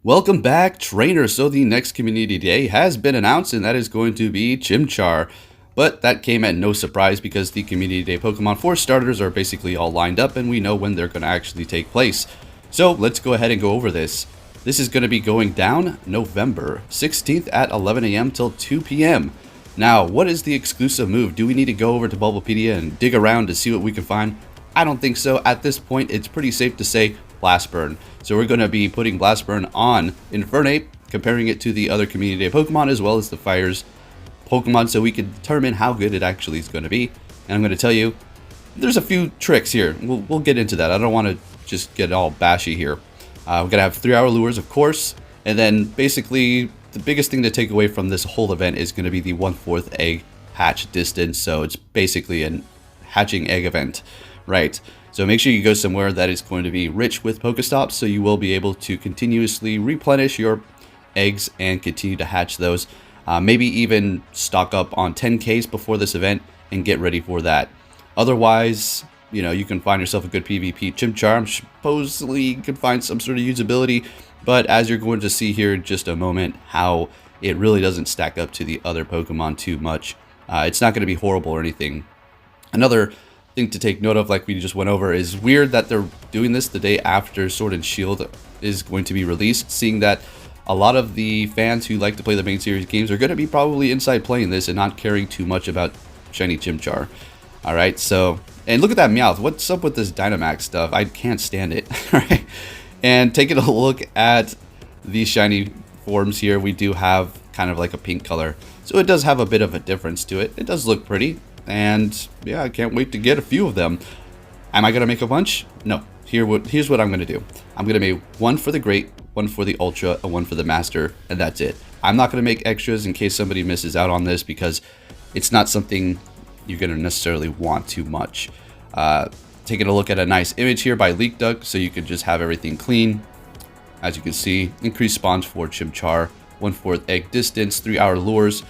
Welcome back, trainers. So the next community day has been announced, and that is going to be Chimchar. But that came at no surprise because the community day Pokemon 4 starters are basically all lined up and we know when they're going to actually take place. So let's go ahead and go over this. This is going to be going down November 16th at 11 a.m. till 2 p.m. Now, what is the exclusive move? Do we need to go over to Bulbapedia and dig around to see what we can find? I don't think so. At this point, it's pretty safe to say Blast Burn. So we're going to be putting Blast Burn on Infernape, comparing it to the other community day Pokemon as well as the Fire's Pokemon so we can determine how good it actually is going to be. And I'm going to tell you, there's a few tricks here. We'll get into that. I don't want to just get all bashy here. We're going to have 3-hour lures, of course. And then basically, the biggest thing to take away from this whole event is going to be the 1/4 egg hatch distance. So it's basically a hatching egg event, right? So make sure you go somewhere that is going to be rich with Pokestops, so you will be able to continuously replenish your eggs and continue to hatch those. Maybe even stock up on 10Ks before this event and get ready for that. Otherwise, you know, you can find yourself a good PvP Chimchar. Supposedly you can find some sort of usability, but as you're going to see here in just a moment, how it really doesn't stack up to the other Pokemon too much. It's not going to be horrible or anything. Another thing to take note of, like we just went over, is weird that they're doing this the day after Sword and Shield is going to be released, seeing that a lot of the fans who like to play the main series games are going to be probably inside playing this and not caring too much about shiny Chimchar. Alright, so, and look at that Meowth. What's up with this Dynamax stuff? I can't stand it. Right? And taking a look at these shiny forms here, we do have kind of like a pink color. So it does have a bit of a difference to it. It does look pretty. And yeah, I can't wait to get a few of them. Am I going to make a bunch? No. Here's what I'm going to do. I'm going to make one for the Great, one for the Ultra, and one for the Master, and that's it. I'm not going to make extras in case somebody misses out on this because it's not something you're going to necessarily want too much. Taking a look at a nice image here by Leak Duck, so you can just have everything clean. As you can see, increased spawns for Chimchar, 1/4 egg distance, 3-hour lures.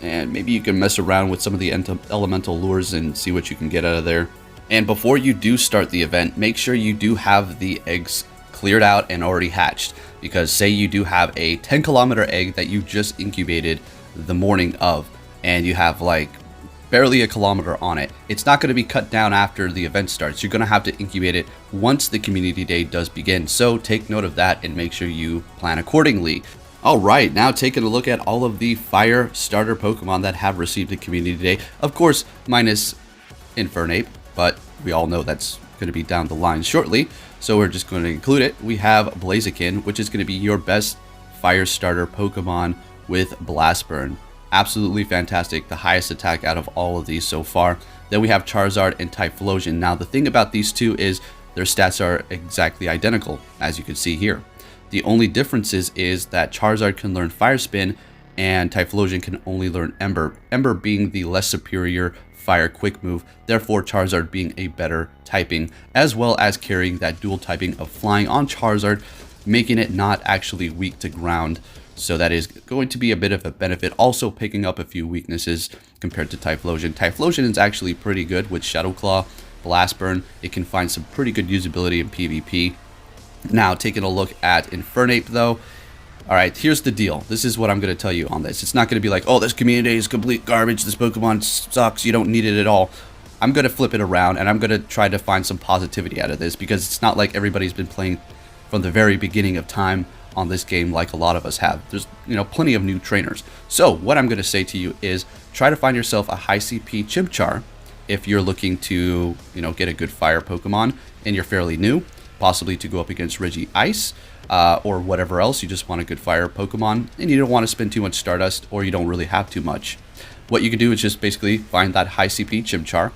And maybe you can mess around with some of the elemental lures and see what you can get out of there. And before you do start the event, make sure you do have the eggs cleared out and already hatched. Because say you do have a 10-kilometer egg that you just incubated the morning of, and you have like barely a kilometer on it. It's not going to be cut down after the event starts. You're going to have to incubate it once the community day does begin. So take note of that and make sure you plan accordingly. Alright, now taking a look at all of the Fire starter Pokemon that have received a community day. Of course, minus Infernape, but we all know that's going to be down the line shortly, so we're just going to include it. We have Blaziken, which is going to be your best Fire starter Pokemon with Blast Burn. Absolutely fantastic, the highest attack out of all of these so far. Then we have Charizard and Typhlosion. Now the thing about these two is their stats are exactly identical, as you can see here. The only difference is that Charizard can learn Fire Spin and Typhlosion can only learn Ember. Ember being the less superior Fire Quick move, therefore Charizard being a better typing, as well as carrying that dual typing of Flying on Charizard, making it not actually weak to ground. So that is going to be a bit of a benefit, also picking up a few weaknesses compared to Typhlosion. Typhlosion is actually pretty good with Shadow Claw, Blast Burn. It can find some pretty good usability in PvP. Now, taking a look at Infernape, though. Alright, here's the deal. This is what I'm going to tell you on this. It's not going to be like, oh, this community is complete garbage. This Pokemon sucks. You don't need it at all. I'm going to flip it around, and I'm going to try to find some positivity out of this, because it's not like everybody's been playing from the very beginning of time on this game like a lot of us have. There's, you know, plenty of new trainers. So, what I'm going to say to you is try to find yourself a high CP Chimchar if you're looking to, you know, get a good fire Pokemon and you're fairly new. Possibly to go up against Reggie Ice, or whatever else. You just want a good fire Pokemon, and you don't want to spend too much Stardust, or you don't really have too much. What you can do is just basically find that high CP Chimchar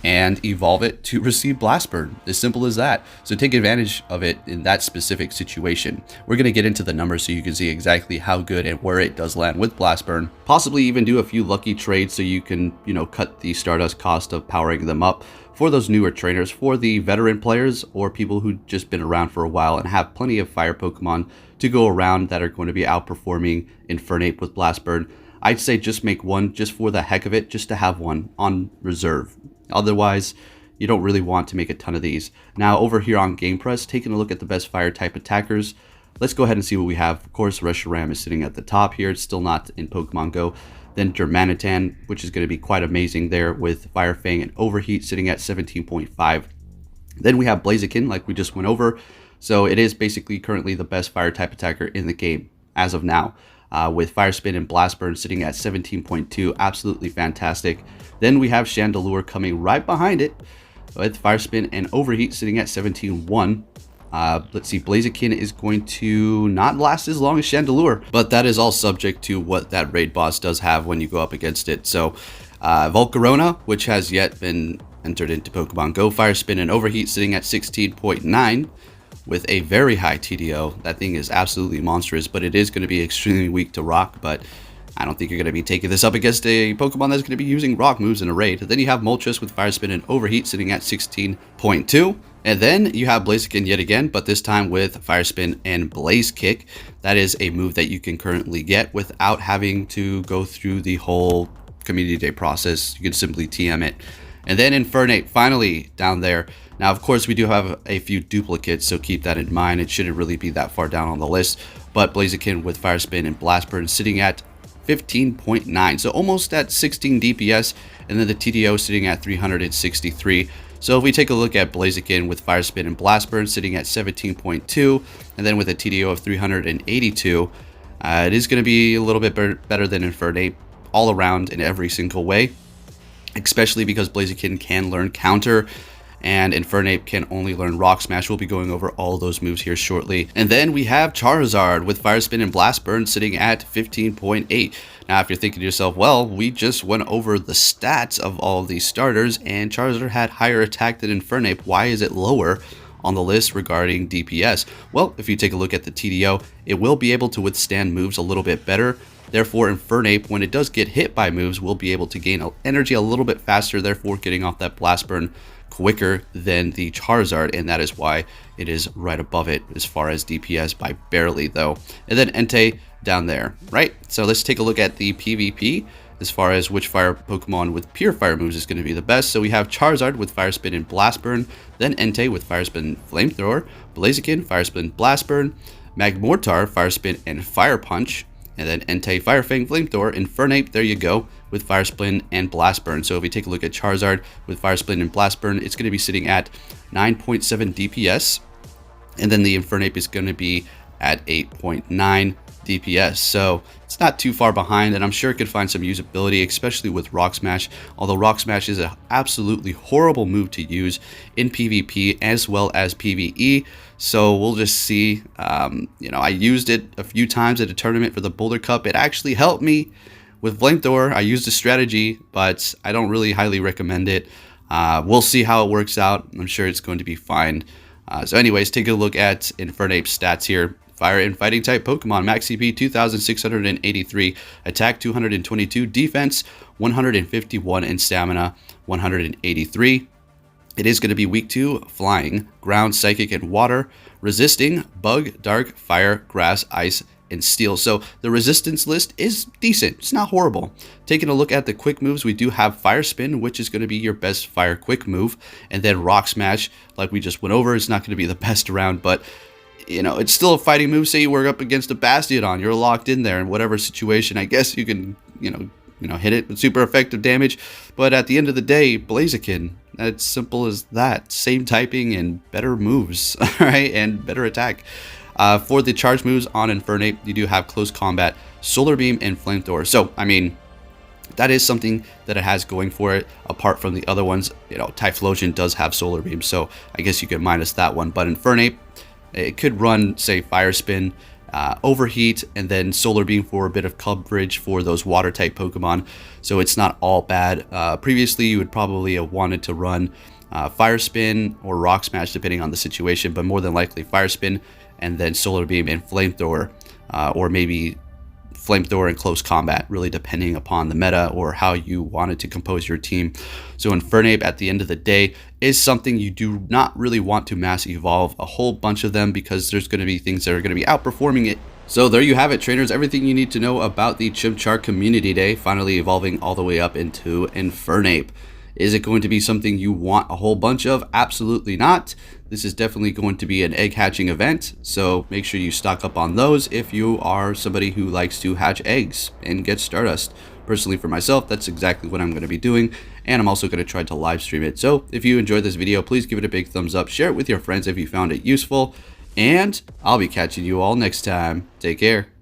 and evolve it to receive Blast Burn. As simple as that. So take advantage of it in that specific situation. We're going to get into the numbers so you can see exactly how good and where it does land with Blast Burn. Possibly even do a few lucky trades so you can, you know, cut the Stardust cost of powering them up for those newer trainers, for the veteran players or people who just been around for a while and have plenty of fire Pokemon to go around that are going to be outperforming Infernape with Blast Burn. I'd say just make one just for the heck of it, just to have one on reserve. Otherwise, you don't really want to make a ton of these. Now, over here on Game Press, taking a look at the best fire type attackers, let's go ahead and see what we have. Of course, Reshiram is sitting at the top here. It's still not in Pokemon Go. Then Germanitan, which is going to be quite amazing there with Fire Fang and Overheat sitting at 17.5. Then we have Blaziken, like we just went over. So it is basically currently the best fire type attacker in the game as of now, with Fire Spin and Blast Burn sitting at 17.2. Absolutely fantastic. Then we have Chandelure coming right behind it with Fire Spin and Overheat sitting at 17.1. Let's see, Blaziken is going to not last as long as Chandelure, but that is all subject to what that raid boss does have when you go up against it. So Volcarona, which has yet been entered into Pokemon Go, Fire Spin and Overheat sitting at 16.9 with a very high TDO. That thing is absolutely monstrous, but it is going to be extremely weak to rock. But I don't think you're going to be taking this up against a Pokemon that's going to be using rock moves in a raid. Then you have Moltres with Fire Spin and Overheat sitting at 16.2. And then you have Blaziken yet again, but this time with Fire Spin and Blaze Kick. That is a move that you can currently get without having to go through the whole community day process. You can simply TM it. And then Infernape finally down there. Now, of course, we do have a few duplicates, so keep that in mind. It shouldn't really be that far down on the list. But Blaziken with Fire Spin and Blast Burn sitting at 15.9, so almost at 16 DPS, and then the TDO sitting at 363. So if we take a look at Blaziken with Fire Spin and Blast Burn sitting at 17.2, and then with a TDO of 382, it is going to be a little bit better than Infernape all around in every single way, especially because Blaziken can learn Counter, and Infernape can only learn Rock Smash. We'll be going over all those moves here shortly. And then we have Charizard with Fire Spin and Blast Burn sitting at 15.8. Now, if you're thinking to yourself, well, we just went over the stats of all of these starters, and Charizard had higher attack than Infernape. Why is it lower on the list regarding DPS? Well, if you take a look at the TDO, it will be able to withstand moves a little bit better. Therefore, Infernape, when it does get hit by moves, will be able to gain energy a little bit faster, therefore getting off that Blast Burn quicker than the Charizard, and that is why it is right above it as far as DPS by barely, though. And then Entei down there, right? So let's take a look at the PvP as far as which fire Pokemon with pure fire moves is going to be the best. So we have Charizard with Fire Spin and Blast Burn, then Entei with Fire Spin Flamethrower, Blaziken, Fire Spin Blast Burn, Magmortar, Fire Spin and Fire Punch, and then Entei, Fire Fang, Flamethrower, Infernape, there you go, with Fire Spin and Blast Burn. So if we take a look at Charizard with Fire Spin and Blast Burn, it's going to be sitting at 9.7 DPS. And then the Infernape is going to be at 8.9 DPS. So it's not too far behind, and I'm sure it could find some usability, especially with Rock Smash. Although Rock Smash is an absolutely horrible move to use in PvP as well as PvE. So we'll just see. I used it a few times at a tournament for the Boulder Cup. It actually helped me with Flamethrower. I used a strategy, but I don't really highly recommend it. We'll see how it works out. I'm sure it's going to be fine. So anyways, take a look at Infernape stats here. Fire and Fighting type Pokemon, max CP 2,683, attack 222, defense 151, and stamina 183. It is going to be weak to Flying, Ground, Psychic, and Water, resisting Bug, Dark, Fire, Grass, Ice, and Steel. So the resistance list is decent. It's not horrible. Taking a look at the quick moves, we do have Fire Spin, which is going to be your best fire quick move, and then Rock Smash, like we just went over, is not going to be the best around, but it's still a fighting move. Say you work up against a Bastiodon, you're locked in there in whatever situation. I guess you can, hit it with super effective damage. But at the end of the day, Blaziken, it's simple as that. Same typing and better moves, all right, and better attack. For the charge moves on Infernape, you do have Close Combat, Solar Beam, and Flamethrower. So, that is something that it has going for it, apart from the other ones. Typhlosion does have Solar Beam, so I guess you could minus that one. But Infernape, it could run, say, Fire Spin, Overheat, and then Solar Beam for a bit of coverage for those Water-type Pokemon. So it's not all bad. Previously, you would probably have wanted to run Fire Spin or Rock Smash, depending on the situation, but more than likely Fire Spin, and then Solar Beam and Flamethrower, or maybe Flamethrower and Close Combat, really depending upon the meta or how you wanted to compose your team. So Infernape, at the end of the day, is something you do not really want to mass evolve a whole bunch of them, because there's going to be things that are going to be outperforming it. So there you have it, trainers, everything you need to know about the Chimchar Community Day, finally evolving all the way up into Infernape. Is it going to be something you want a whole bunch of? Absolutely not. This is definitely going to be an egg hatching event, so make sure you stock up on those if you are somebody who likes to hatch eggs and get Stardust. Personally, for myself, that's exactly what I'm going to be doing, and I'm also going to try to live stream it. So if you enjoyed this video, please give it a big thumbs up, share it with your friends if you found it useful, and I'll be catching you all next time. Take care.